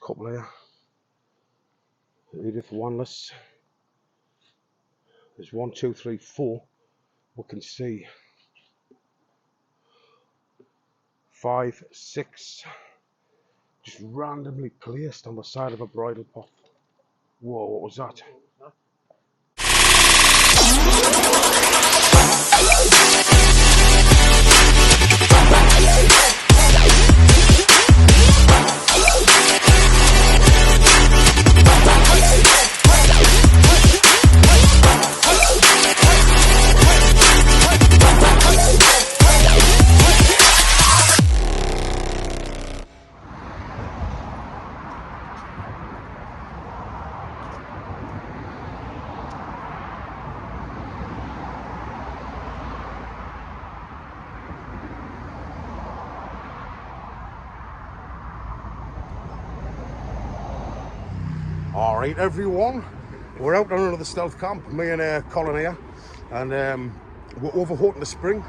couple here. Edith Wanless. There's 1, 2, 3, 4. We can see 5, 6. Just randomly placed on the side of a bridle path. Whoa, what was that? Alright everyone, we're out on another stealth camp, me and Colin here, and we're over Houghton Le Spring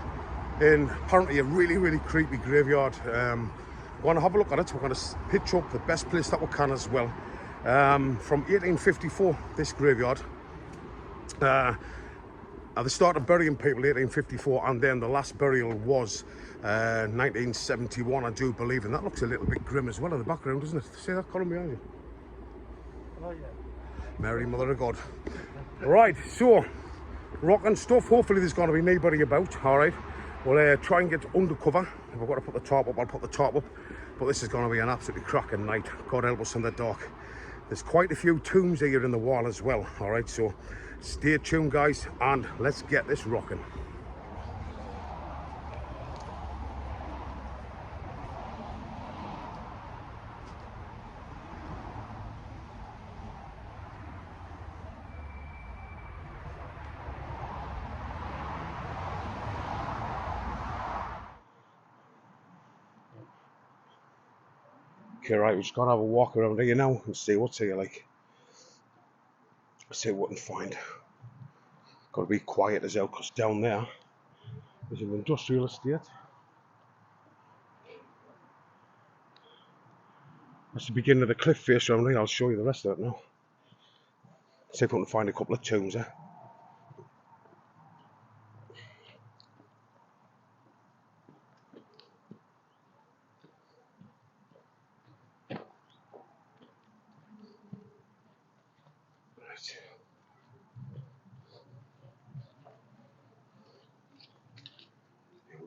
in apparently a really creepy graveyard. We're going to have a look at it. We're going to pitch up the best place that we can as well. From 1854, this graveyard. They started burying people in 1854, and then the last burial was 1971, I do believe, and that looks a little bit grim as well in the background, doesn't it? See that column behind you? Oh, yeah. Mary, Mother of God. Right, so rock and stuff. Hopefully there's going to be nobody about. All right, we'll try and get undercover. If I've got to put the top up, I'll put the top up. But this is going to be an absolutely cracking night. God help us in the dark. There's quite a few tombs here in the wall as well. All right, so stay tuned, guys, and let's get this rocking. Okay, right, we're just gonna have a walk around here now and see what's here like. See what we can find. Gotta be quiet as hell, because down there there's an industrial estate. That's the beginning of the cliff face around here. I'll show you the rest of it now. See if we can find a couple of tombs there.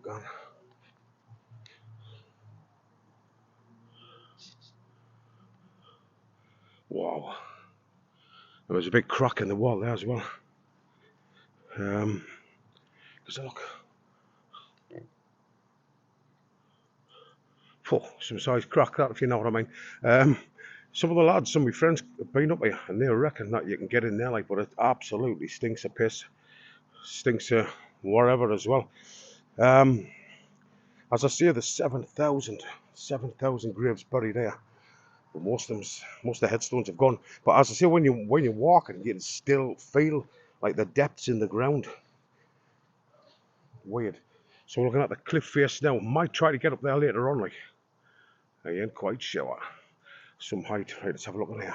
Gone. Wow, there was a big crack in the wall there as well. Because look, oh, some size crack that, if you know what I mean. Some of the lads, some of my friends have been up here and they reckon that you can get in there, like, but it absolutely stinks of piss, stinks of wherever as well. As I say, there's 7,000 graves buried there. But most of the headstones have gone. But as I say, when you're walking, you can still feel like the depths in the ground. Weird. So we're looking at the cliff face now. Might try to get up there later on, like. I ain't quite sure. Some height. Right, let's have a look at here.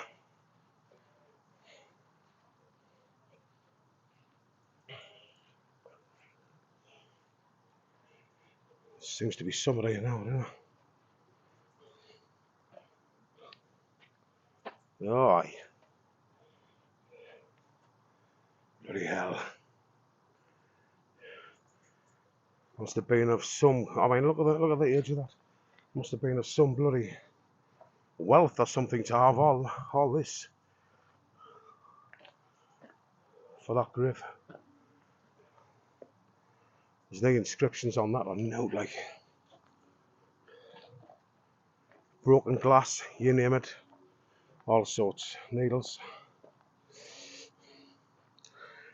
Seems to be somebody here now, doesn't it? Oh, bloody hell. Must have been of some, I mean, look at the age of that. Must have been of some bloody wealth or something to have all this for that grave. There's no inscriptions on that or note, like. Broken glass, you name it. All sorts. Needles.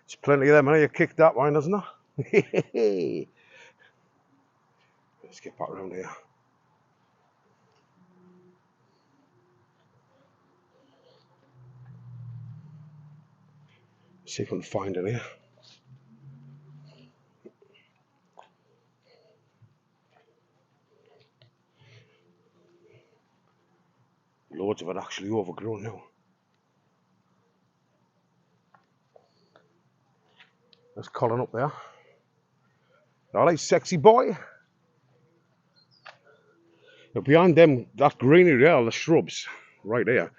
There's plenty of them. You kicked that one, doesn't it? Let's get back around here. See if we can find it here. Loads of it actually overgrown now. There's Colin up there. Alright, sexy boy. Now behind them, that greenery there, the shrubs, right there.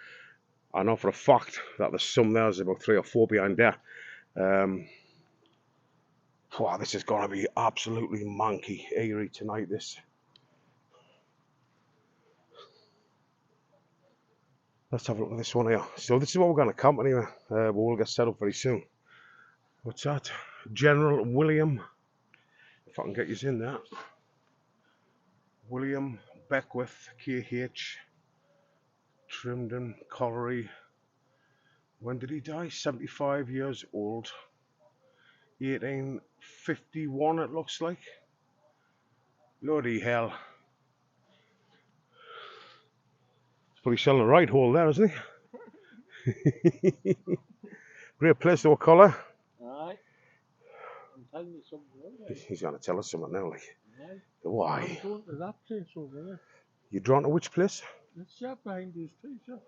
I know for a fact that there's some there, there's about 3 or 4 behind there. Wow, this is going to be absolutely manky, eerie tonight, this. Let's have a look at this one here. So this is what we're going to camp anyway. We'll get set up very soon. What's that? General William, if I can get you in there. William Beckwith, KH, Trimden, Quarry. When did he die? 75 years old. 1851 it looks like. Bloody hell. He's probably selling a right hole there, isn't he? Great place though, Collar. Aye. I'm telling you something. He's going to tell us something now, like. Aye. Why? I'm going to that place over there. You drawn to which place? It's just behind these trees, yeah.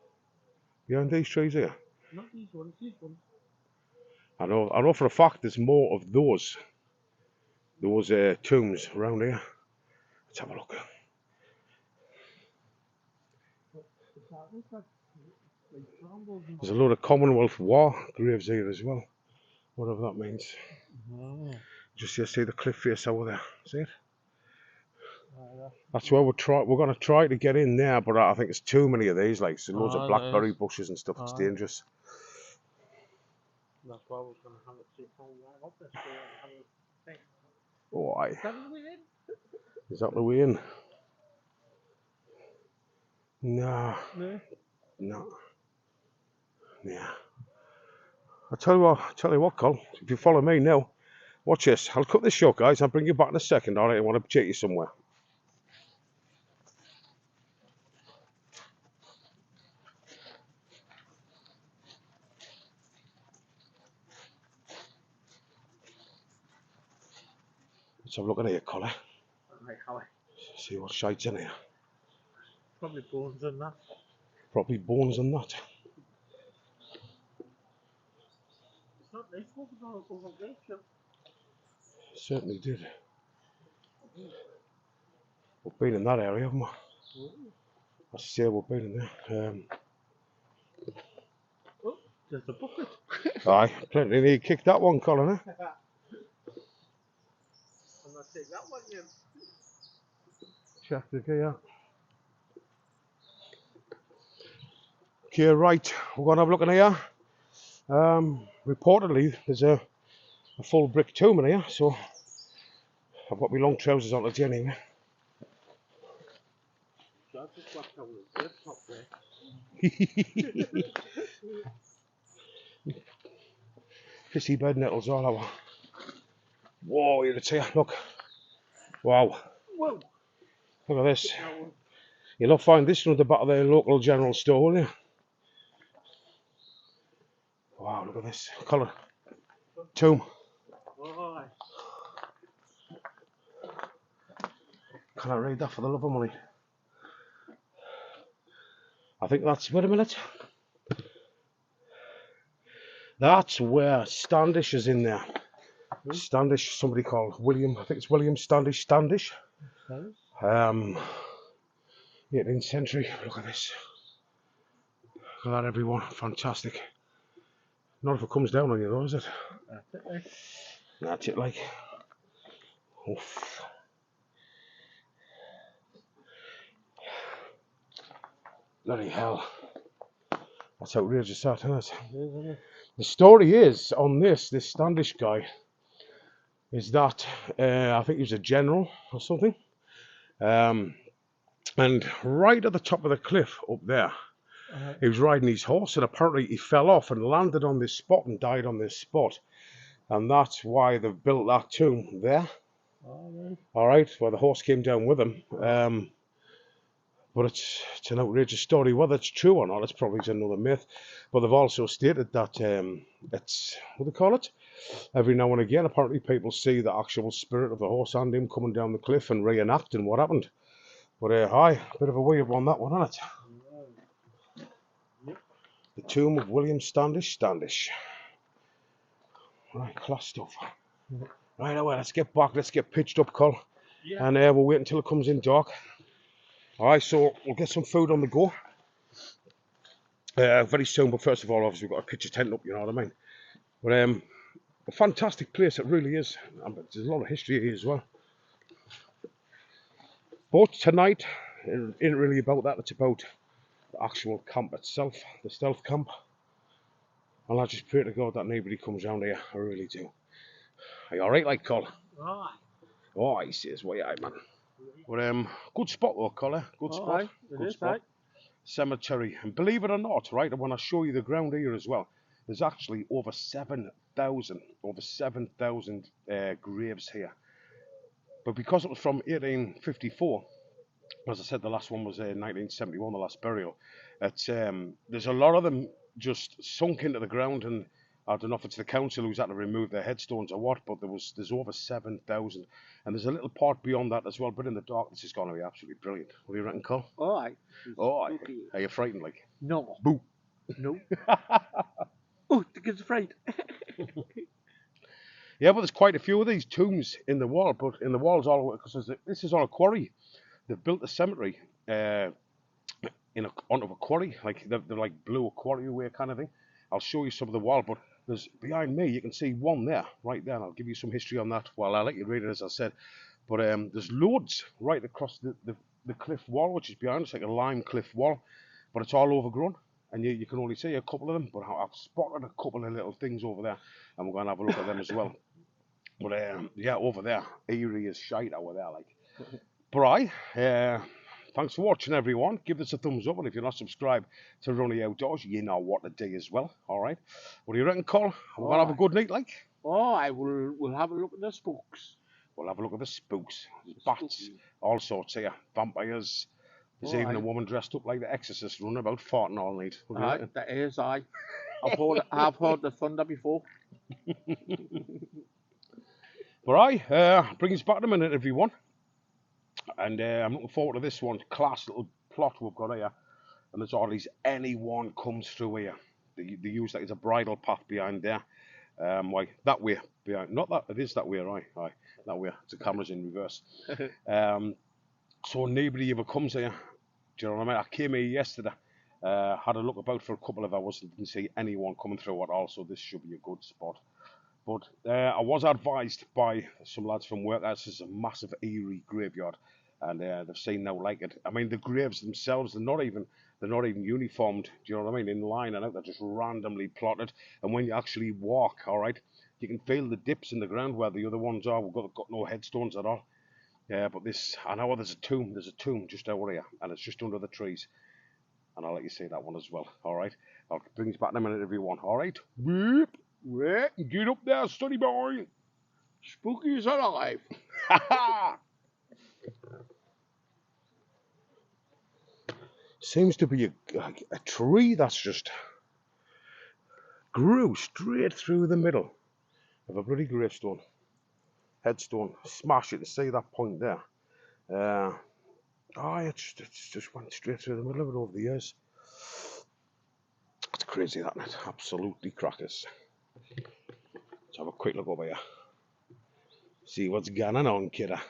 Behind these trees here? Not these ones, these ones. I know for a fact there's more of those tombs around here. Let's have a look. There's a load of Commonwealth War graves here as well, whatever that means. Oh. Just you see the cliff face over there, see it? That's where we're going to try to get in there, but I think it's too many of these, like so loads of blackberry bushes and stuff. It's dangerous. That's why I was going to have it see how up this way and have a thing. Oh, aye. Is that the way in? Is that the way in? No. No. No. Yeah. I'll tell you what, Col. If you follow me now, watch this. I'll cut this short, guys. I'll bring you back in a second. Alright, I want to take you somewhere. Let's have a look at here, Collar. Right, how I See what shite's in here. probably bones in that. Probably bones and that. It's not this one, it's all over there. Certainly did. We've been in that area, haven't we? I say we've been in there. Oh, there's the bucket. Aye, plenty need to kick that one, Colin, eh? I'm going to take that one in. Check the gear. Okay, right, we're going to have a look in here. Reportedly, there's a full brick tomb in here, so I've got my long trousers on today anyway. So I just got over the top there. Pissy bed nettles all over. Whoa, you're here, look. Wow. Whoa. Look at this. You'll not find this one at the back of the local general store, will you? Wow, look at this. Colour. Tomb. Oh, Can I read that for the love of money? I think that's, wait a minute. That's where Standish is in there. Standish, somebody called William, I think it's William Standish. 18th century. Look at this. Look at that, everyone. Fantastic. Not if it comes down on you though, is it? that's it, like. That's it, like. Oof. Bloody hell. That's outrageous, that, isn't it? Isn't it? The story is, on this Standish guy, is that I think he was a general or something. And right at the top of the cliff up there, he was riding his horse and apparently he fell off and landed on this spot and died on this spot. And that's why they've built that tomb there. Alright, where the horse came down with him. But it's an outrageous story. Whether it's true or not, it's probably another myth. But they've also stated that it's, what do they call it? Every now and again, apparently people see the actual spirit of the horse and him coming down the cliff and reenacting what happened. But aye, a bit of a weird one, that one, isn't it? The tomb of William Standish. Right, class stuff. Right, well, let's get back. Let's get pitched up, Col. Yeah. And we'll wait until it comes in dark. Alright, so we'll get some food on the go. Very soon, but first of all, obviously, we've got to pitch a tent up, you know what I mean? But a fantastic place, it really is. There's a lot of history here as well. But tonight, it isn't really about that. It's about the actual camp itself, the stealth camp. And I just pray to God that nobody comes round here. I really do. Are you alright, like, Col? Right. Oh, he says, way out, man. But good spot though, Collar. Good spot. Right. Good Is, spot. right? Cemetery. And believe it or not, right, and when I show you the ground here as well, there's actually over 7,000 graves here. But because it was from 1854, as I said, the last one was 1971, the last burial. It's there's a lot of them just sunk into the ground, and I don't know if it's the council who's had to remove their headstones or what, but there's over 7,000, and there's a little part beyond that as well. But in the dark, this is going to be absolutely brilliant. What do you reckon, Cole? All right. Oh, are you frightened, like? No. Boo. No. Oh, the kid's afraid. Yeah, but there's quite a few of these tombs in the wall, but in the walls all because this is on a quarry. They've built a cemetery onto a quarry, like they're like blew a quarry away kind of thing. I'll show you some of the wall, but there's behind me, you can see one there, right there, and I'll give you some history on that. Well, I'll let you read it as I said. But there's loads right across the cliff wall, which is behind us, like a lime cliff wall, but it's all overgrown, and you can only see a couple of them, but I've spotted a couple of little things over there, and we're going to have a look at them as well. But yeah, over there, eerie as shite over there, like. But right, thanks for watching, everyone. Give this a thumbs up, and if you're not subscribed to Runny Outdoors, you know what to do as well. All right. What do you reckon, Col? We're gonna have a good night, like. Oh, we'll have a look at the spooks. We'll have a look at the spooks, bats, all sorts here, vampires. There's even a woman dressed up like the Exorcist running about farting all night. What do you reckon? That is I. I've heard the thunder before. But right, bring us back in a minute, everyone. And I'm looking forward to this one. Class little plot we've got here. And there's all these, anyone comes through here. They use that as a bridle path behind there. Like that way behind. Not that, it is that way, right? Aye, that way. The camera's in reverse. So nobody ever comes here. Do you know what I mean? I came here yesterday. Had a look about for a couple of hours and didn't see anyone coming through at all. So this should be a good spot. But I was advised by some lads from work that this is a massive eerie graveyard, and they've seen no like it. I mean, the graves themselves, they're not even uniformed. Do you know what I mean? In line and out, they're just randomly plotted. And when you actually walk, all right, you can feel the dips in the ground where the other ones are. We've got no headstones at all. Yeah, but this, I know there's a tomb just over here, and it's just under the trees. And I'll let you see that one as well. All right, I'll bring us back in a minute, everyone. All right. Whoop. Right, get up there, study boy. Spooky is alive. Seems to be a tree that's just grew straight through the middle of a bloody gravestone. Headstone. Smash it and see that point there. It's just went straight through the middle of it over the years. It's crazy, that it? Absolutely crackers. Let's have a quick look over here. See what's going on, kidder.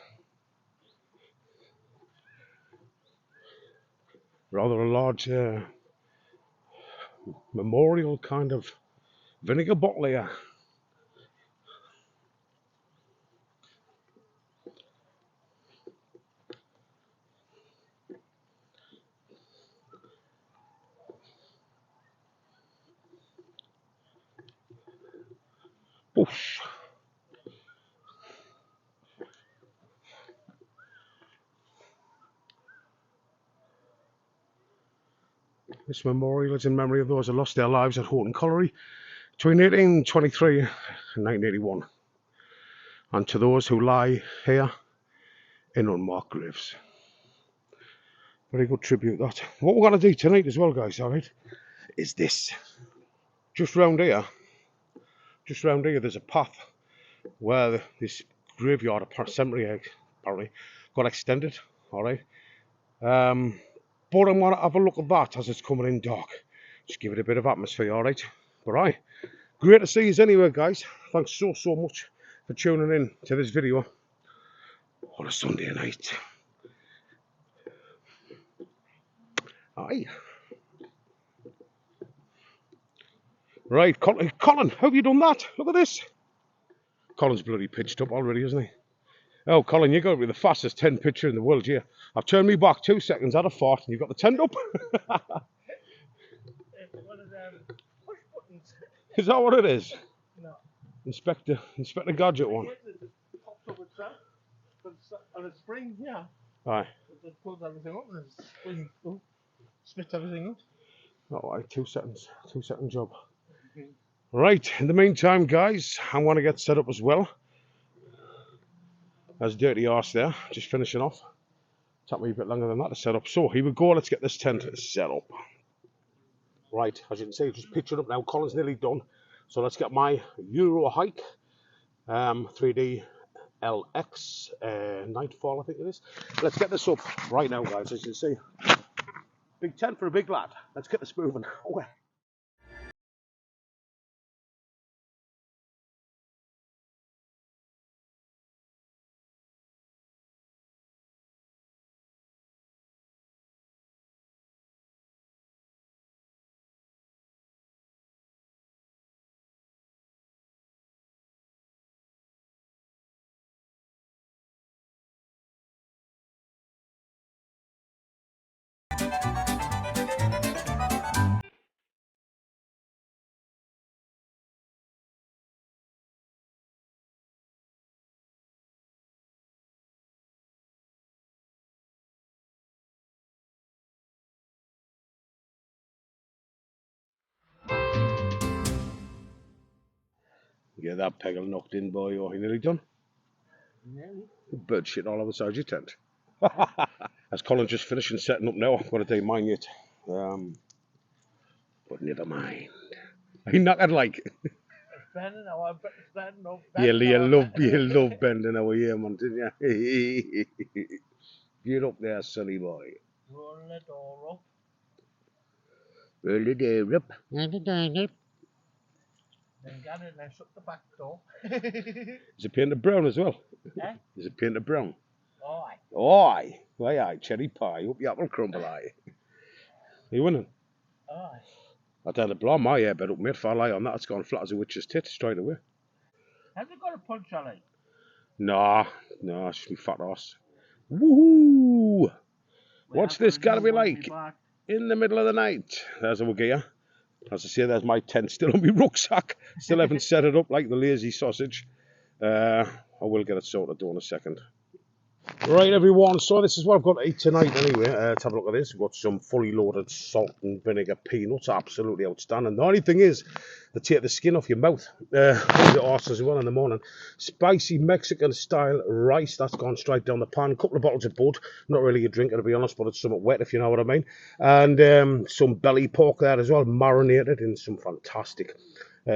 Rather a large memorial kind of vinegar bottle here. Oof. This memorial is in memory of those who lost their lives at Houghton Colliery between 1823 and 1981, and to those who lie here in unmarked graves. Very good tribute, that. What we're going to do tonight as well, guys, alright, is this. Just round here, there's a path where this graveyard, cemetery, apparently, got extended, alright. But I'm going to have a look at that as it's coming in dark. Just give it a bit of atmosphere, all right? But right, great to see you anyway, guys. Thanks so much for tuning in to this video on a Sunday night. Aye. Right, Colin, how have you done that? Look at this. Colin's bloody pitched up already, isn't he? Oh, Colin, you got to be the fastest 10 pitcher in the world, yeah. I've turned me back 2 seconds out of 4 and you've got the tent up. One of them push buttons. Is that what it is? No. Inspector Gadget one. It pops up itself. But it's on a spring, yeah. Aye. It pulls everything up and the spring spits everything up. Oh, aye, 2 seconds. 2 second job. Right, in the meantime, guys, I'm going to get set up as well. There's Dirty Arse there, just finishing off. Took me a bit longer than that to set up. So, here we go. Let's get this tent set up. Right, as you can see, just pictured up now. Colin's nearly done. So, let's get my Eurohike 3D LX Nightfall, I think it is. Let's get this up right now, guys, as you can see. Big tent for a big lad. Let's get this moving. Oh, yeah, that peggle knocked in, boy. Oh, you nearly done? Nearly. Bird shit all over your tent. As Colin's just finishing setting up now, I'm going to do mine yet. But never mind. He knackered like. It's bending now. I bet it's bending up. You love bending over here, man, didn't you? Get up there, sonny boy. Roll the door up. Roll the door up. Then get in and shut the back door. Is it painted brown as well? Eh? Is it painted brown? Aye. Aye. Aye, aye. Cherry pie. Hope your apple crumble, aye. Are you winning? Aye. I'd have to blow my hair bed up, mate. If I lie on that, it's gone flat as a witch's tit straight away. Have you got a punch on it? Nah, it's just me fat ass. Woohoo! What's this gotta be like? In the middle of the night. There's our gear. As I say, there's my tent still on my rucksack. Still haven't set it up like the lazy sausage. I will get it sorted though in a second. Right, everyone, so this is what I've got to eat tonight anyway. Let's have a look at this. We've got some fully loaded salt and vinegar peanuts, absolutely outstanding. The only thing is, they take the skin off your mouth, the arse as well in the morning. Spicy Mexican style rice, that's gone straight down the pan. A couple of bottles of bud, not really a drinker to be honest, but it's somewhat wet if you know what I mean. And some belly pork there as well, marinated in some fantastic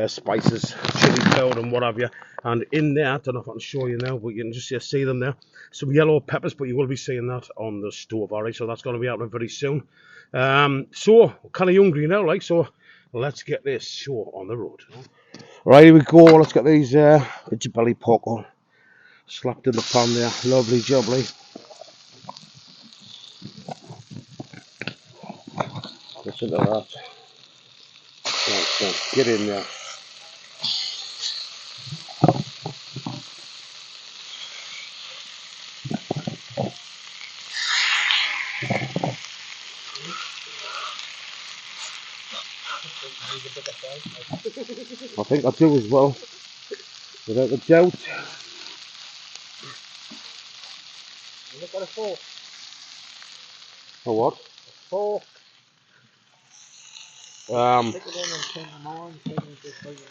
spices, chili powder and what have you. And in there, I don't know if I can show you now, but you can just see them there. Some yellow peppers, but you will be seeing that on the stove, alright? So that's going to be happening very soon. So, kind of hungry now, like, so let's get this show on the road. Right, here we go. Let's get these bits of belly pork on. Slapped in the pan there. Lovely jubbly. Listen to that. Get in there. I think I do as well, without a doubt. Look at a fork. A what? A fork. Stick it in and turn them on. Turn them just like it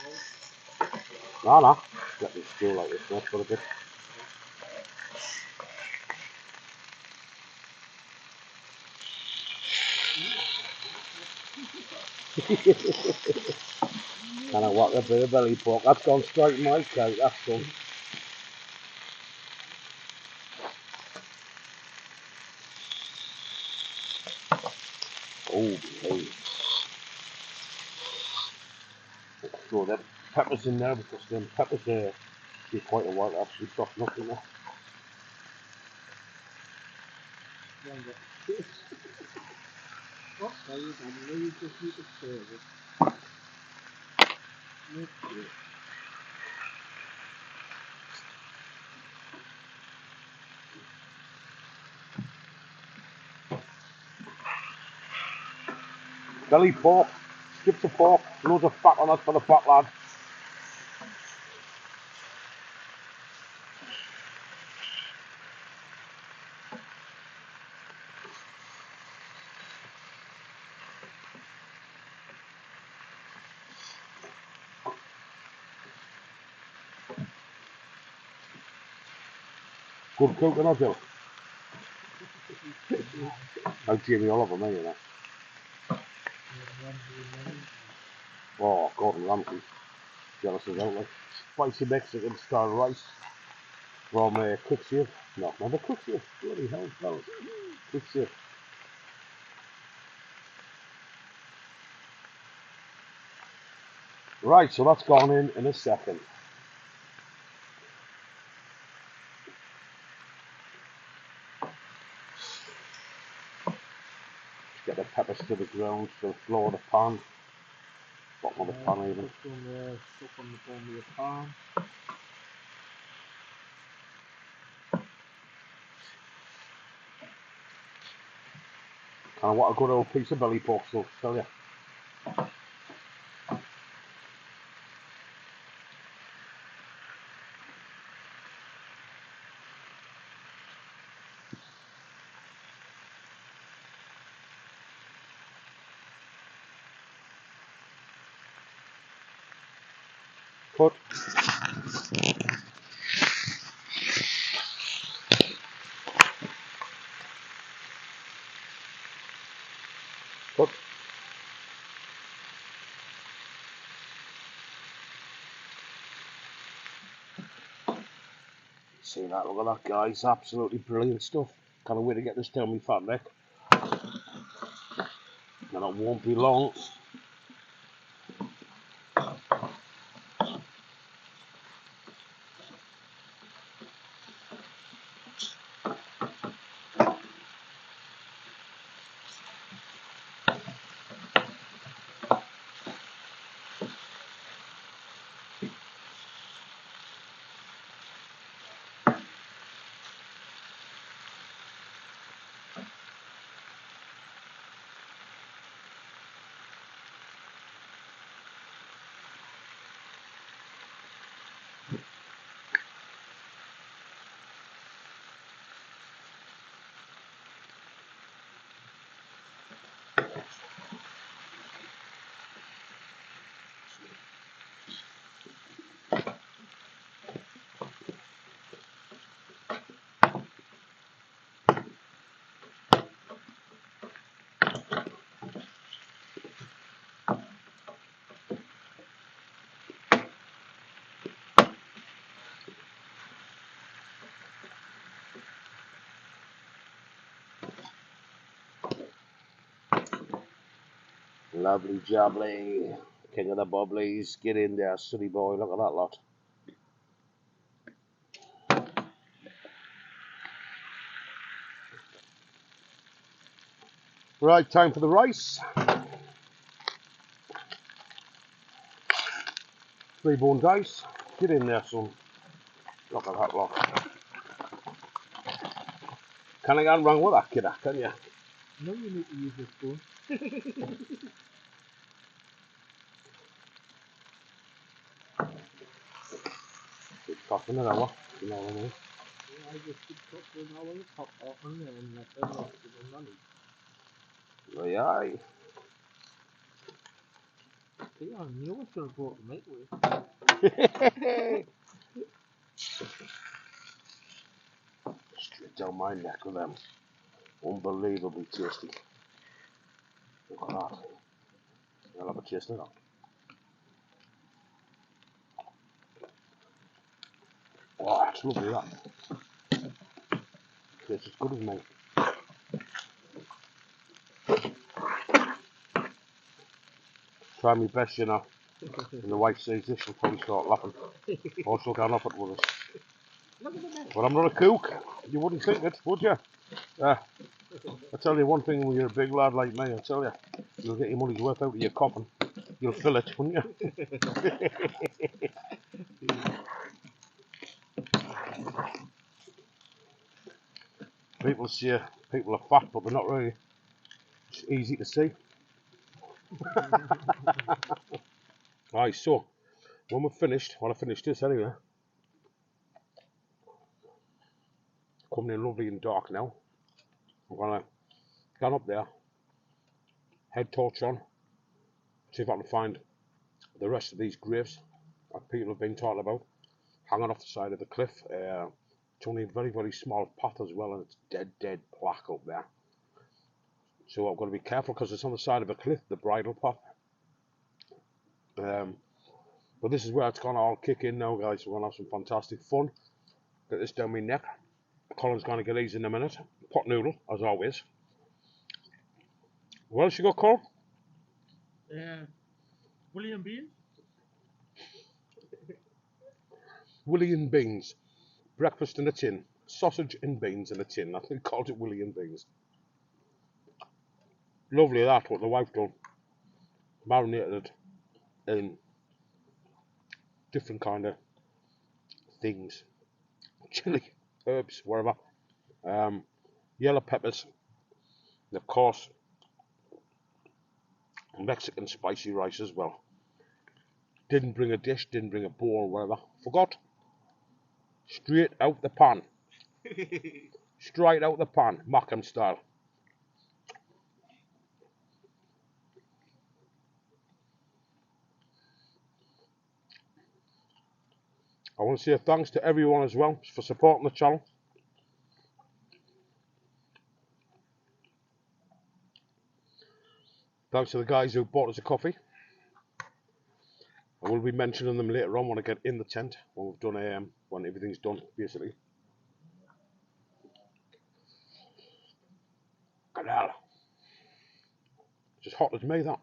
out. No. Let this go like this now for a bit. Kind of whack a bit of belly pork. That's gone straight in my coat. That's done. Oh, hey. throw them peppers in there because them peppers take quite a while to actually soften up in there. What are you done? You just need to serve it. Belly pork, strips of pork, loads of fat on it for the fat lad. Good cooking, I do. Like Jamie Oliver, me, you know. Oh, Gordon Ramsay. Jealous as hell, like. Spicy Mexican style rice from Quicksilver. No, never Quicksilver. Bloody hell, fellas. Quicksilver. Right, so that's gone in a second. Get the peppers to the ground, to the floor of the pan. Bottom of the pan even. Some stuff on the bottom of the pan. Kind of what a good old piece of belly pork stuff, tell you. Cut. Cut. See that, look at that, guys. Absolutely brilliant stuff. Can't wait to get this down my fabric. And it won't be long. Lovely jubbly. King of the bobblies. Get in there, silly boy. Look at that lot. Right, time for the rice. 3 bone dice. Get in there, son. Look at that lot. Can I go wrong with that, kidder? Can you? No, you need to use your spoon. Keep tossing it over. You know what I mean? Yeah, I just keep cooking all the top off and then let them rest in the money. Aye, aye. See, I knew it's going to go up the microwave. Straight down my neck with them. Unbelievably tasty. Look at that. I'll have a taste of that. Oh, that's lovely, that. Tastes as good as me. Try my best, you know. And the wife sees this, she'll probably start laughing. Or she'll go off at with us. But I'm not a kook. You wouldn't think it, would you? I tell you one thing, when you're a big lad like me, I tell you, you'll get your money's worth out of your coffin. You'll fill it, wouldn't you? People say people are fat, but they're not really. It's easy to see. Right, so when we're finished, when I finish this anyway, coming in lovely and dark now, I'm gonna get up there, head torch on, see if I can find the rest of these graves that people have been talking about, hanging off the side of the cliff. It's only a very, very small path as well, and it's dead black up there. So I've got to be careful because it's on the side of a cliff, the bridle path. But this is where it's gonna all kick in now, guys. We're gonna have some fantastic fun. Get this down my neck. Colin's gonna get these in a minute. Pot noodle, as always. What else you got, Colin? William Bean? Willie and beans. Breakfast in a tin. Sausage and beans in a tin. I think they called it Willie and beans. Lovely that, what the wife done. Marinated in different kind of things. Chili, herbs, whatever. Yellow peppers. And of course, Mexican spicy rice as well. Didn't bring a dish, didn't bring a bowl, whatever. Forgot. Straight out the pan. Straight out the pan, Mackham style. I want to say thanks to everyone as well for supporting the channel. Thanks to the guys who bought us a coffee. I will be mentioning them later on when I get in the tent, when we've done when everything's done, basically. Canal. It's as hot as me, that.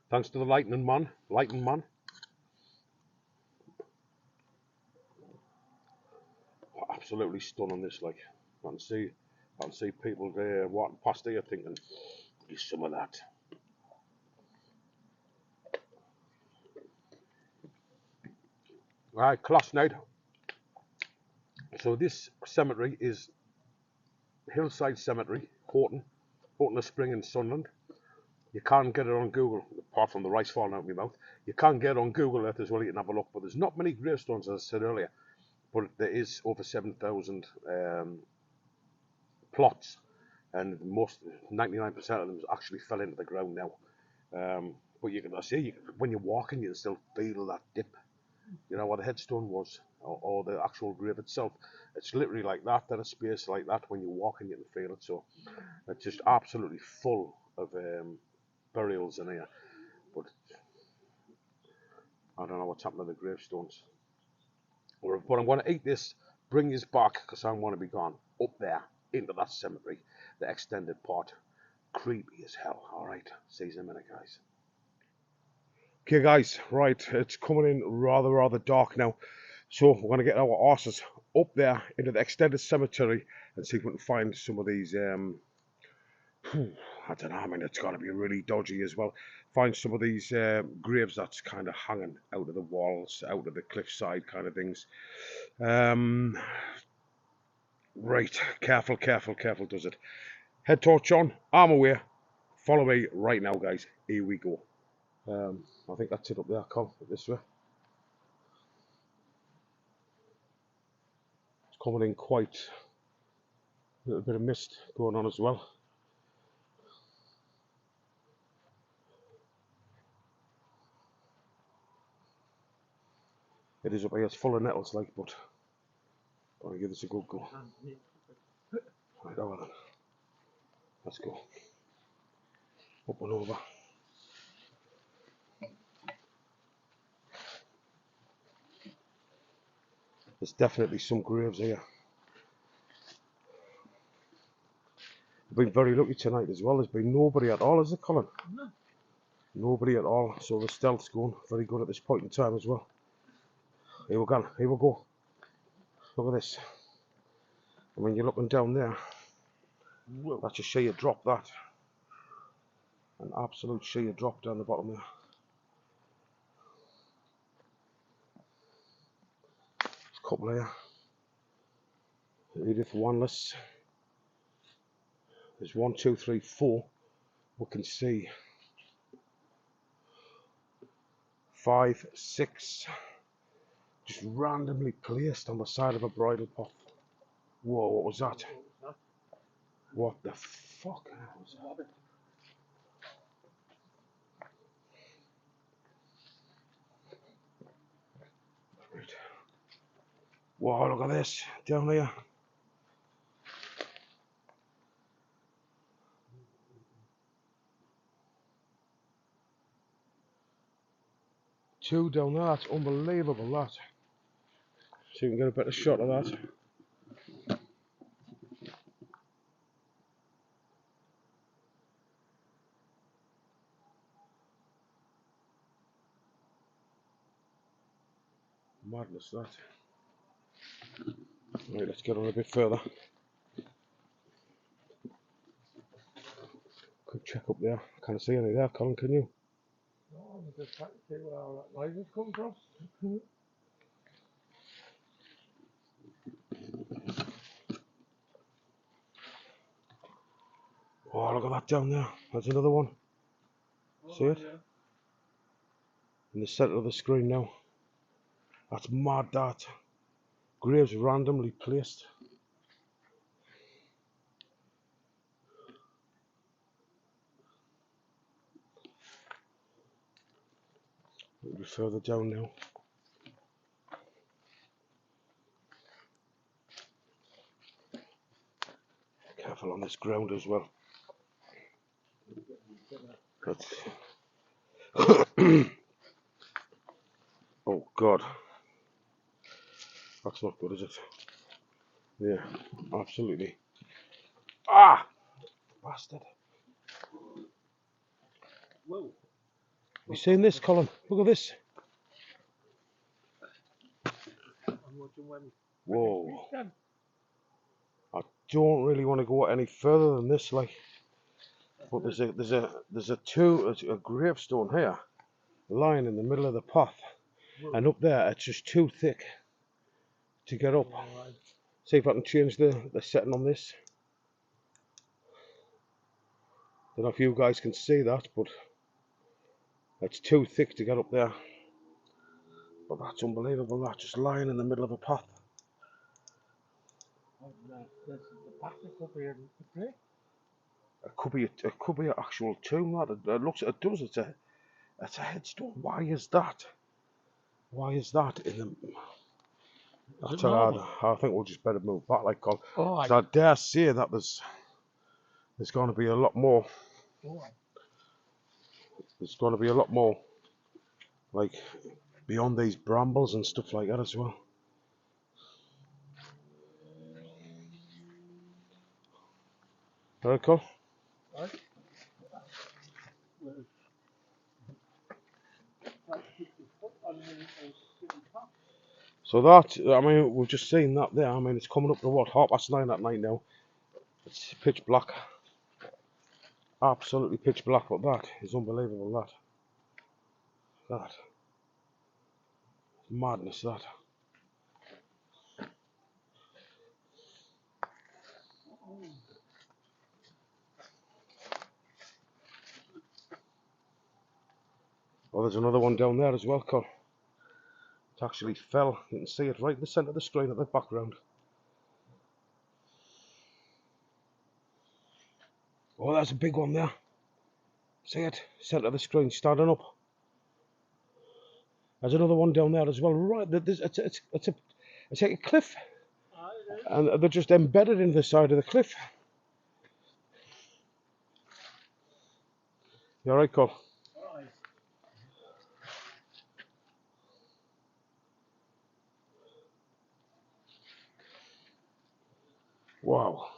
Thanks to the lightning man. Absolutely stunning this, like. I can see people there walking past here thinking, "Give some of that." Right, class night. So this cemetery is Hillside Cemetery, Houghton Le Spring in Sunderland. You can't get it on Google, apart from the rice falling out of my mouth. You can get it on Google Earth as well, you can have a look. But there's not many gravestones, as I said earlier. But there is over 7,000 plots, and 99% of them actually fell into the ground now. But you can see, when you're walking, you can still feel that dip. You know, where the headstone was, or the actual grave itself. It's literally like that, then a space like that. When you're walking, you can feel it. So it's just absolutely full of burials in here. But I don't know what's happened to the gravestones. But I'm going to eat this, bring this back, because I want to be gone up there into that cemetery, the extended part. Creepy as hell. All right, see you in a minute, guys. Okay, guys, right, it's coming in rather dark now, so we're going to get our horses up there into the extended cemetery and see if we can find some of these, I don't know, I mean, it's got to be really dodgy as well. Find some of these graves that's kind of hanging out of the walls, out of the cliffside kind of things. Right, careful does it. Head torch on, arm away, follow me right now, guys, here we go. I think that's it up there, Col, this way. It's coming in quite a little bit of mist going on as well. It is up here, it's full of nettles like, but I'm going to give this a good go. Right, over then. Let's go. Up and over. There's definitely some graves here. I've been very lucky tonight as well. There's been nobody at all, is there, Colin? No. Nobody at all. So the stealth's going very good at this point in time as well. Here we go. Here we go. Look at this. I mean, you're looking down there. Whoa. That's a sheer drop, that. An absolute sheer drop down the bottom there. There's a couple here. Edith Wanless. There's 1, 2, 3, 4. We can see 5, 6. Just randomly placed on the side of a bridle path. Whoa, what was that? What the fuck was that? Right. Whoa, look at this down here. Two down there, that's unbelievable, that. So you can get a better shot of that. Madness, that. Right, let's get on a bit further. Quick check up there. Can't see any there, Colin, can you? No, I'm just trying to see where all that noise has come from. Oh, look at that down there. There's another one. See it? Yeah. In the centre of the screen now. That's mad, that. Graves randomly placed. A little bit further down now. Careful on this ground as well. That's oh God. That's not good, is it? Yeah, absolutely. Ah! Bastard. Whoa. You seen this, Colin? Look at this. I'm watching when. Whoa. I don't really want to go any further than this, like. But there's a gravestone here, lying in the middle of the path, and up there it's just too thick to get up. See if I can change the setting on this. Don't know if you guys can see that, but it's too thick to get up there. But that's unbelievable, that, just lying in the middle of a path. This is the path that could be in the grave. It could be an actual tomb, that. It does. It's a headstone. Why is that? Why is that in the? I think we'll just better move back, like, Colin. Oh, I dare say that there's going to be a lot more. There's going to be a lot more, like, beyond these brambles and stuff like that as well. Very cool. Right. So that, I mean, we've just seen that there. I mean, it's coming up to what, 9:30 at night now. It's pitch black. Absolutely pitch black, but that is unbelievable, that. That. Madness, that. Oh, there's another one down there as well, Col. It actually fell. You can see it right in the centre of the screen at the background. Oh, there's a big one there. See it? Centre of the screen, standing up. There's another one down there as well. Right, it's like a cliff. And they're just embedded in the side of the cliff. You alright, Col? Wow.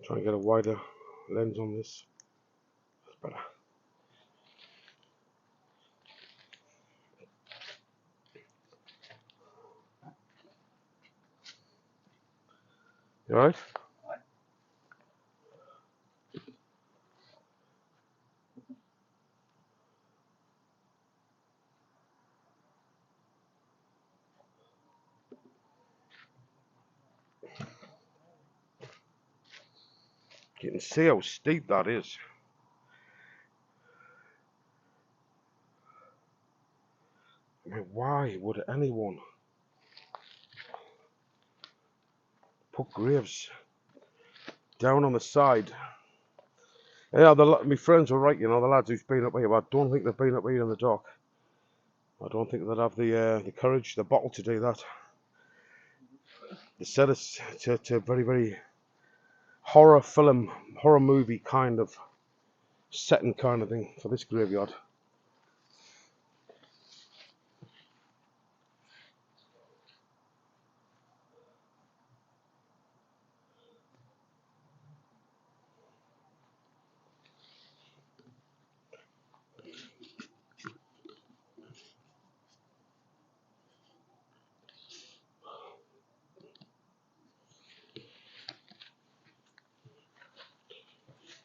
Trying to get a wider lens on this. That's better. You alright? You can see how steep that is. I mean, why would anyone put graves down on the side? Yeah, my friends were right, you know, the lads who's been up here, but I don't think they've been up here in the dark. I don't think they'd have the courage, the bottle to do that. They said it's to very, very horror movie kind of setting kind of thing for this graveyard.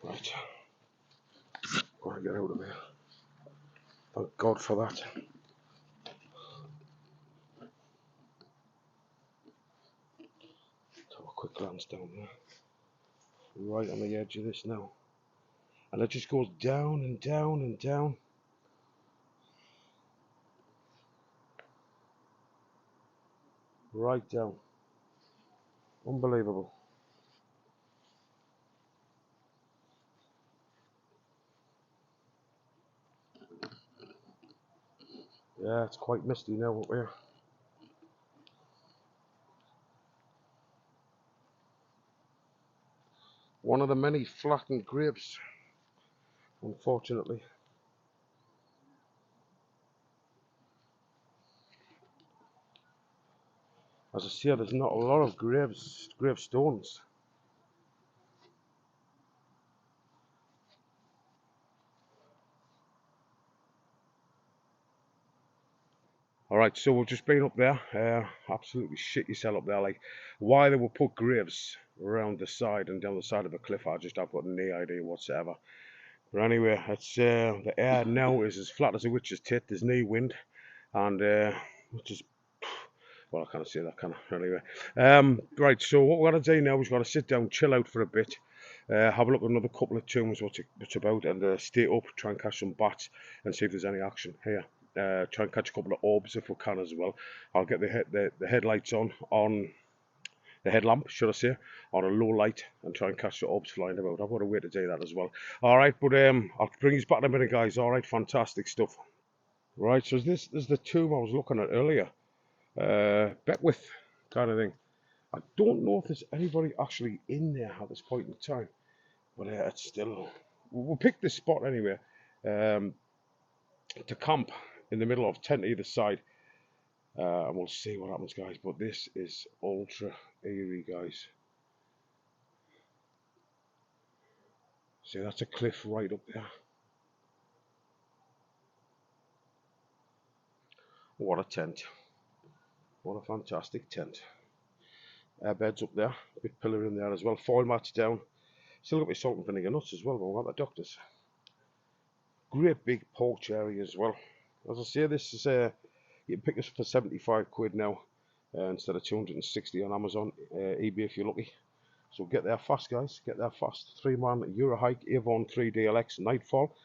Right. Gotta get out of here. Thank God for that. Let's have a quick glance down there. Right on the edge of this now. And it just goes down and down and down. Right down. Unbelievable. Yeah, it's quite misty now up here. One of the many flattened graves, unfortunately. As I say, there's not a lot of gravestones. Alright, so we've just been up there. Absolutely shit yourself up there. Like, why they would put graves around the side and down the side of a cliff, I just have got no idea whatsoever. But anyway, it's the air now is as flat as a witch's tit. There's no wind, and just well, I can't say that, can I? Anyway, right. So what we're gonna do now is we're gonna sit down, chill out for a bit, have a look at another couple of tunes, what's it's about, and stay up, try and catch some bats, and see if there's any action here. Try and catch a couple of orbs if we can as well. I'll get the headlights on the headlamp, should I say, on a low light and try and catch the orbs flying about. I've got a way to do that as well. All right, but I'll bring you back in a minute, guys. All right, fantastic stuff. Right, so this is the tomb I was looking at earlier. Beckwith kind of thing. I don't know if there's anybody actually in there at this point in time, but it's still. We'll pick this spot anyway to camp in the middle of tent either side. And we'll see what happens, guys. But this is ultra eerie, guys. See, that's a cliff right up there. What a tent. What a fantastic tent. Beds up there. Bit pillar in there as well. Foil mats down. Still got my salt and vinegar nuts as well, but we've got the doctors. Great big porch area as well. As I say, this is you can pick this for 75 quid now instead of 260 on Amazon, eBay if you're lucky. So get there fast, guys. Get there fast. 3-man Eurohike, Avon 3DLX, Nightfall.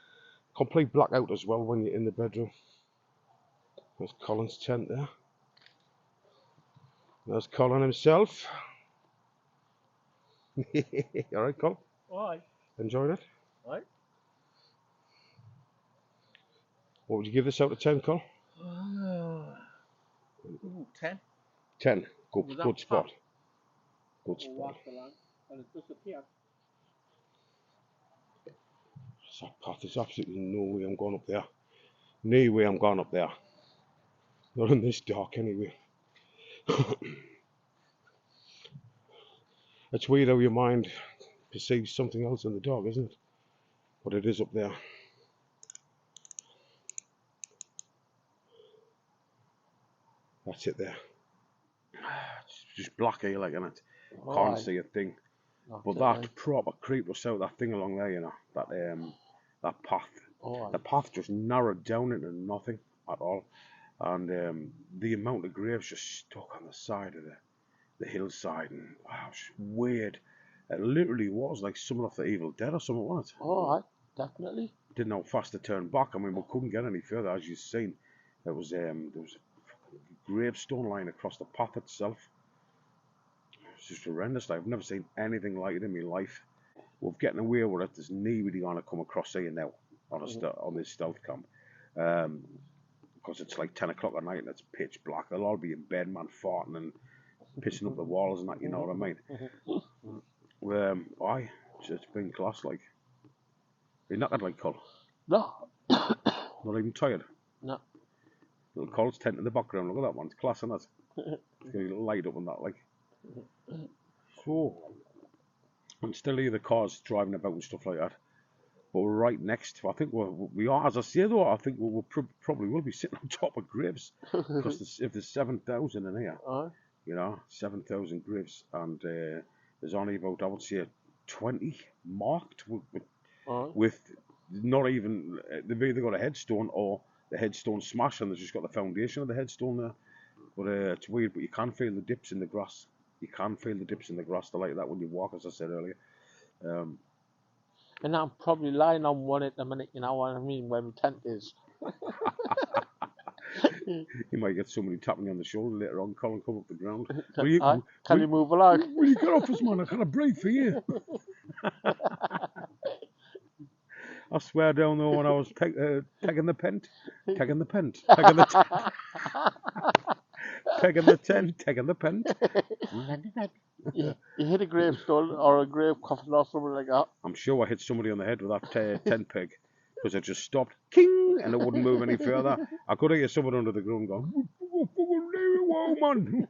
Complete blackout as well when you're in the bedroom. There's Colin's tent there. There's Colin himself. Alright, Colin? Alright. Enjoyed it? Right. What would you give this out of 10, Colin? 10. 10. Good spot. Good spot. And it disappeared. That path, there's absolutely no way I'm going up there. No way I'm going up there. Not in this dark anyway. It's weird how your mind perceives something else in the dark, isn't it? But it is up there. That's it there. It's just black here, like, innit? Can't see a thing. But that proper creep was out that thing along there, you know, that path. The path just narrowed down into nothing at all, and the amount of graves just stuck on the side of the hillside, and wow, it's weird. It literally was like something off the Evil Dead or something, wasn't it? Oh, definitely. Didn't know how fast to turn back. I mean, we couldn't get any further, as you've seen. There was a gravestone line across the path itself. It's just horrendous. I've never seen anything like it in my life. We're getting away with it. There's nobody going to come across here now on this stealth camp. Because it's like 10 o'clock at night and it's pitch black. They'll all be in bed, man, farting and pissing up the walls and that, you know what I mean? It's been class, like. You're knackered, like, Col? No. Not even tired? No. Little Col's tent in the background, look at that one, it's class, isn't it? It's got a little light up on that, like. So, and still hear the cars driving about and stuff like that. But we're right next to, I think we are, as I say though, I think we'll probably will be sitting on top of graves. Because if there's 7,000 in here, you know, 7,000 graves, and there's only about, I would say, 20 marked with not even, they've either got a headstone or the headstone smashed and they've just got the foundation of the headstone there. But it's weird, but you can feel the dips in the grass. You can feel the dips in the grass. They're like that when you walk, as I said earlier. And I'm probably lying on one at the minute, you know what I mean, where my tent is. You might get somebody tapping you on the shoulder later on, Colin, come up the ground. Can you move along? Will you get off us, man? I can't breathe for you. I swear down there when I was pegging the tent, pegging the tent. You hit a gravestone or a grave coffin or something like that. I'm sure I hit somebody on the head with that tent peg because it just stopped, king, and it wouldn't move any further. I could hear someone under the ground going, "Whoa, man!"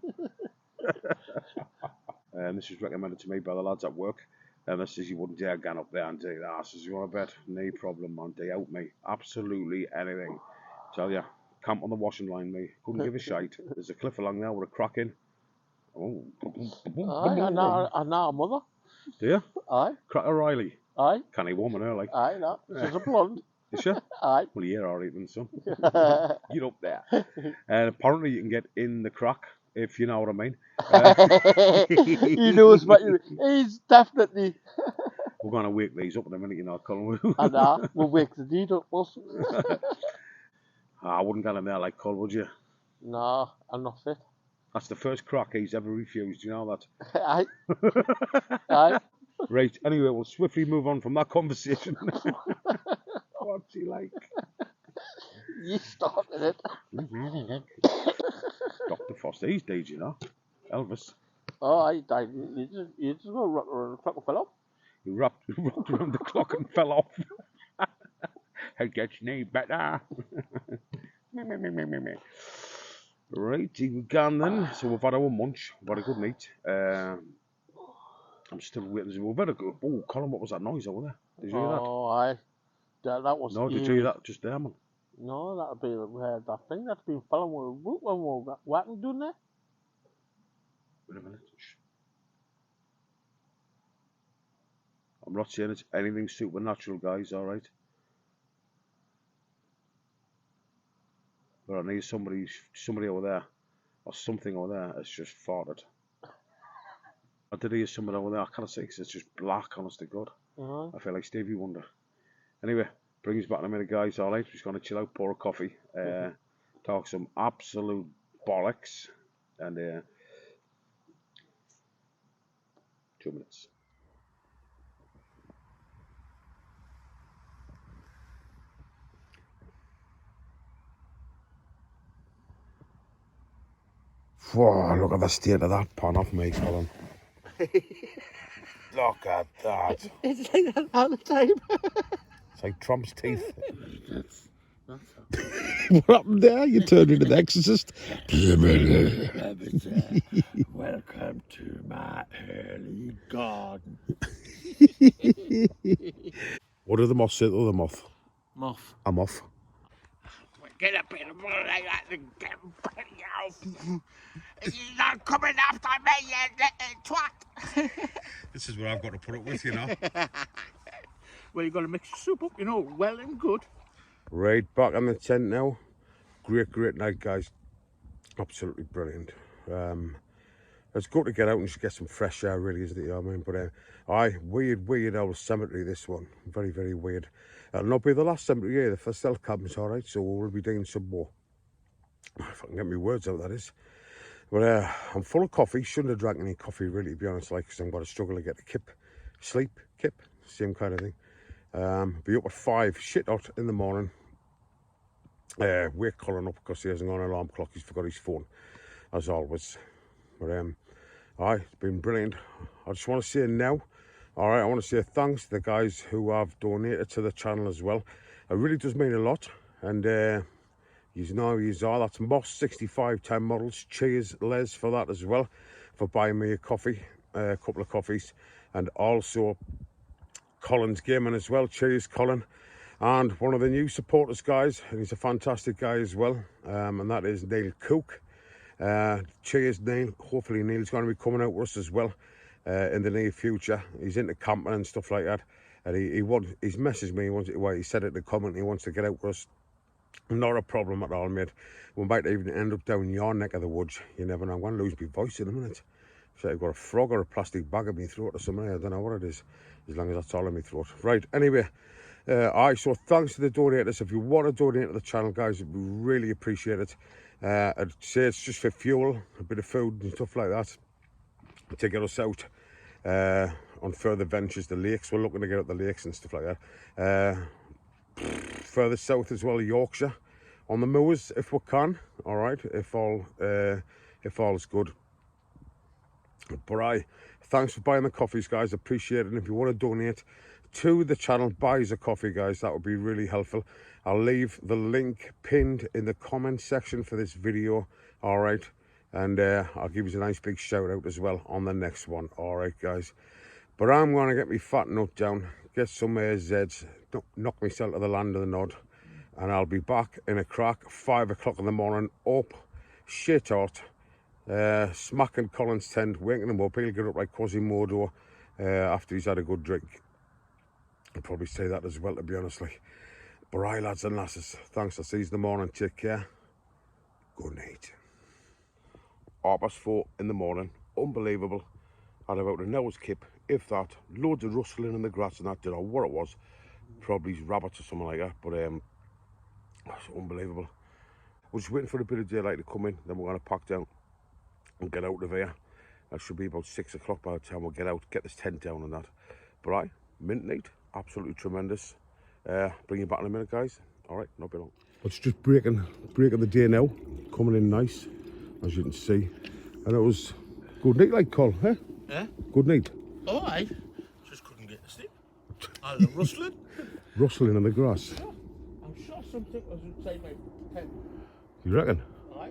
And this was recommended to me by the lads at work. And this says you wouldn't dare get up there and do that. I says, you want to bet? No problem, man. They out me. Absolutely anything. Tell ya, camp on the washing line, me. Couldn't give a shite. There's a cliff along there with a crack in. Oh. I know a mother. Do you? Aye. Crack O'Reilly. Aye. Canny woman, her, like. Aye, no. She's a blonde. Is she? Aye. Well, you're alright then, son. Get up there. And apparently you can get in the crack, if you know what I mean. He knows what you mean. He's definitely. We're going to wake these up in a minute, you know, Colin. And we'll wake the deed up, us. I wouldn't get in there like Col, would you? No, I'm not fit. That's the first crack he's ever refused, you know that? Aye. Aye. Right, anyway, we'll swiftly move on from that conversation. What's he like? You started it. Dr. Foster, he's dead, you know. Elvis. Oh, I died. You just go rock around the clock and fell off. He wrapped around the clock and fell off. It gets no better. Right, he began then. So we've had our munch. We've had a good night. I'm still waiting. We've had a good. Oh, Colin, what was that noise over there? Did you hear that? Oh, aye. That was. No, did you hear that just there, man? No, that'll be that thing that's been following with what are we doing there? Wait a minute. I'm not saying it's anything supernatural, guys, alright? But I need somebody over there, or something over there, has just farted. I did hear somebody over there, I can't say because it's just black, honest to God. I feel like Stevie Wonder. Anyway, bring us back in a minute, guys, alright? We're just going to chill out, pour a coffee, talk some absolute bollocks, and 2 minutes. Whoa, look at the state of that pan off me, Colin. Look at that. It's like that all the time. It's like Trump's teeth. What happened there? You turned into the Exorcist. Welcome to my early garden. What did the moth say to the moth? Moth. I'm off. Get up in the morning like that and get bloody off. You're not coming after me, you little twat. This is what I've got to put up with, you know. Well, you've got to mix your soup up, you know, well and good. Right, back on the tent now. Great night, guys. Absolutely brilliant. It's good to get out and just get some fresh air, really, isn't it? You know what I mean? But weird old cemetery, this one. Very weird. It'll not be the last cemetery either. For stealth cabins, all right. So we'll be doing some more. If I can get my words out, that is. But I'm full of coffee. Shouldn't have drank any coffee, really, to be honest, like, because I'm going to struggle to get the sleep, same kind of thing. Be up at 5, shit hot in the morning. Wake Colin up because he hasn't got an alarm clock. He's forgot his phone, as always. But it's been brilliant. I just want to say now, all right, I want to say thanks to the guys who have donated to the channel as well. It really does mean a lot. And you know, that's Moss 6510 models. Cheers, Les, for that as well, for buying me a coffee, a couple of coffees, and also Colin's Gaming as well. Cheers, Colin. And one of the new supporters, guys, and he's a fantastic guy as well, and that is Neil Cook. Cheers, Neil. Hopefully Neil's going to be coming out with us as well in the near future. He's into camping and stuff like that, and he's messaged me. He said it in the comment, he wants to get out with us. Not a problem at all, mate. We might even end up down your neck of the woods. You never know. I'm going to lose my voice in a minute. So I've got a frog or a plastic bag in my throat or something. I don't know what it is, as long as that's all in my throat. Right, anyway. So thanks to the donators. If you want to donate to the channel, guys, we really appreciate it. I'd say it's just for fuel, a bit of food and stuff like that, to get us out on further ventures. The lakes, we're looking to get out the lakes and stuff like that. Further south as well, Yorkshire, on the moors if we can. All right, if all is good. But thanks for buying the coffees, guys. Appreciate it. And if you want to donate to the channel, buy us a coffee, guys, that would be really helpful. I'll leave the link pinned in the comment section for this video. All right, and I'll give you a nice big shout out as well on the next one. All right, guys. But I'm going to get me fat nut down, get some Zeds, knock myself to the land of the nod, and I'll be back in a crack 5 o'clock in the morning, up, shit hot, smacking Colin's tent, waking him up. He'll get up like Quasimodo after he's had a good drink. I'll probably say that as well, to be honest. Like, but right, lads and lasses, thanks. I'll see you in the morning. Take care. Good night. 4:30 in the morning, unbelievable. Had about an hour's kip, if that. Loads of rustling in the grass and that. Don't know what it was. Probably rabbits or something like that. But it's unbelievable. We're just waiting for a bit of daylight to come in. Then we're going to pack down and get out of here. That should be about 6 o'clock by the time we get out, get this tent down and that. But right, mint neat, absolutely tremendous. Bring you back in a minute, guys. All right, not be long. It's just breaking the day now, coming in nice, as you can see. And it was good night, like Col, huh? Yeah? Good night. Oh, I just couldn't get to sleep. I was rustling. Rustling in the grass. Yeah, I'm sure something was inside my tent. You reckon? Aye.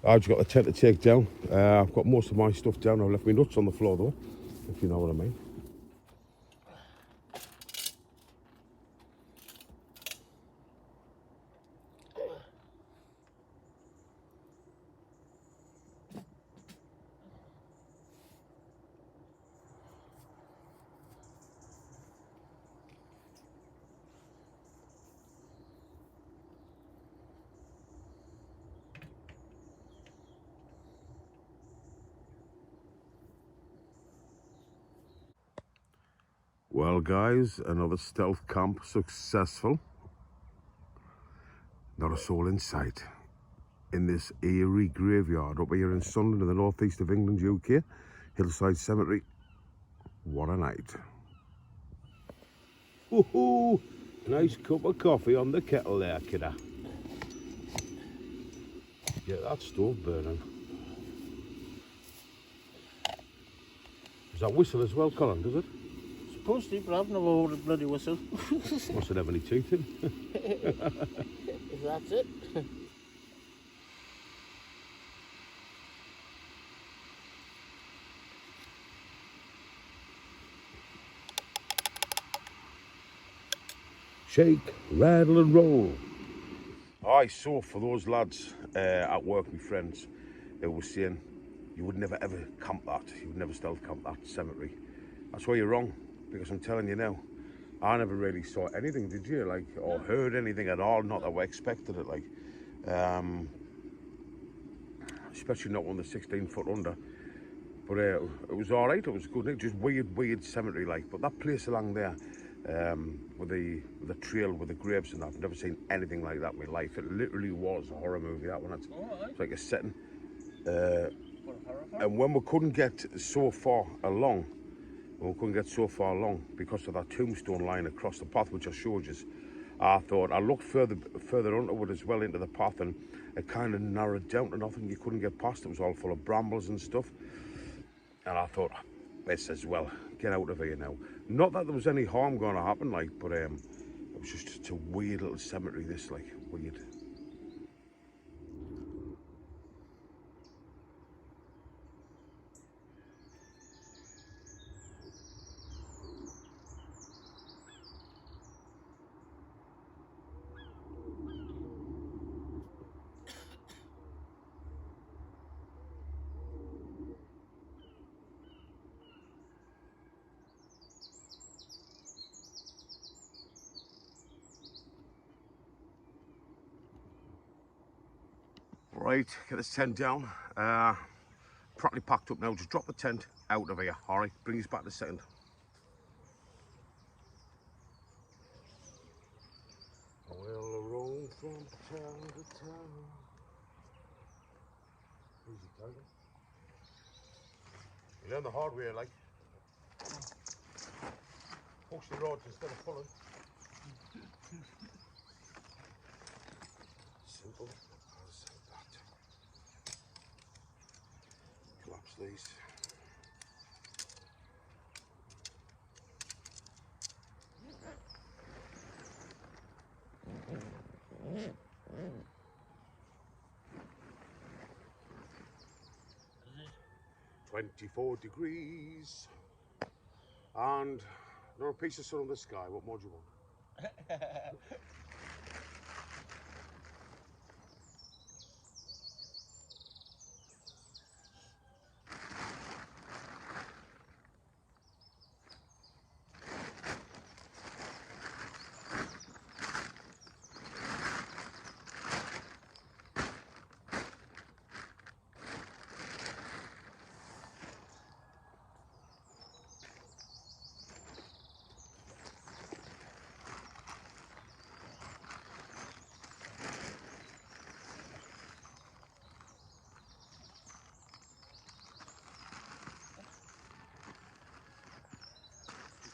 I've just got the tent to take down. I've got most of my stuff down. I've left my nuts on the floor though, if you know what I mean. Well, guys, another stealth camp successful. Not a soul in sight in this eerie graveyard up here in Sunderland, in the northeast of England, UK. Hillside Cemetery. What a night. Ooh, nice cup of coffee on the kettle there, kidder. Get that stove burning. Does that whistle as well, Colin, does it? Supposed to, but I've never heard a bloody whistle. Mustn't have any teeth in. If that's it. shake, rattle and roll. Aye, so for those lads at work, my friends, who were saying you would never ever camp that, you would never stealth camp that cemetery. That's why you're wrong, because I'm telling you now, I never really saw anything, did you? Like, or heard anything at all, not that we expected it, like. Especially not on the 16-foot under. But it was all right, it was good. It just weird cemetery, like. But that place along there, with the trail, with the graves and that, I've never seen anything like that in my life. It literally was a horror movie, that one. It's like a setting. And when we couldn't get so far along, because of that tombstone line across the path, which I showed you, I thought, I looked further onto it as well, into the path, and it kind of narrowed down to nothing. You couldn't get past. It was all full of brambles and stuff. And I thought, this as well, get out of here now. Not that there was any harm going to happen, like, but it was just a weird little cemetery, this, like, weird. Right, get this tent down. Properly packed up now. Just drop the tent out of here. All right, bring us back in a second. We'll roam from town to town. Easy, Tiger. You learn the hard way, like. Push the roads instead of pulling. Simple as that. Collapse these. Mm-hmm. 24 degrees and not a piece of sun in the sky. What more do you want?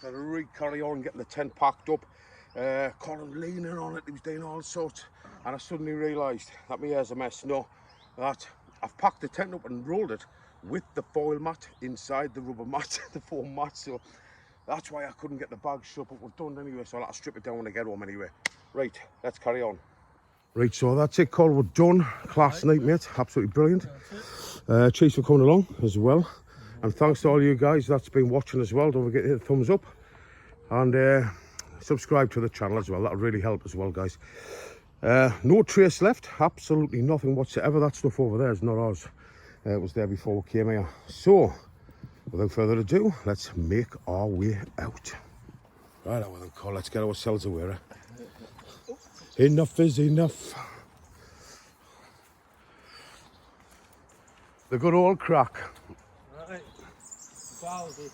Had to really carry on getting the tent packed up. Colin leaning on it, he was doing all sorts, and I suddenly realised that my hair's a mess. No, that I've packed the tent up and rolled it with the foil mat inside the rubber mat, the foam mat, so that's why I couldn't get the bag shut, but we're done anyway, so I'll have to strip it down when I get home anyway. Right, let's carry on. Right, so that's it, Colin, we're done. Class night, mate, absolutely brilliant. Cheers for coming along as well. And thanks to all you guys that's been watching as well. Don't forget to hit the thumbs up and subscribe to the channel as well. That'll really help as well, guys. No trace left, absolutely nothing whatsoever. That stuff over there is not ours. It was there before we came here. So, without further ado, let's make our way out. Right, well then, Cole, let's get ourselves away. Enough is enough. The good old crack. Right. Quality.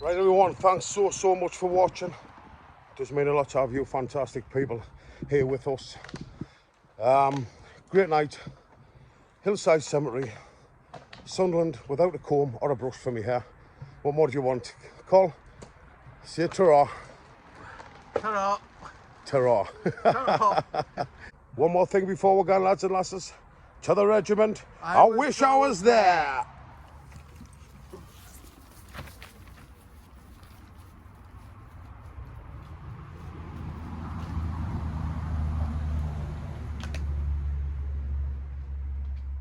Right, everyone, thanks so much for watching. It does mean a lot to have you fantastic people here with us. Great night. Hillside Cemetery. Sunderland without a comb or a brush for me hair. What more do you want? Cole, say ta-ra. Ta-ra. Ta-ra. Ta-ra. One more thing before we're gone, lads and lasses. To the regiment, I wish I was there.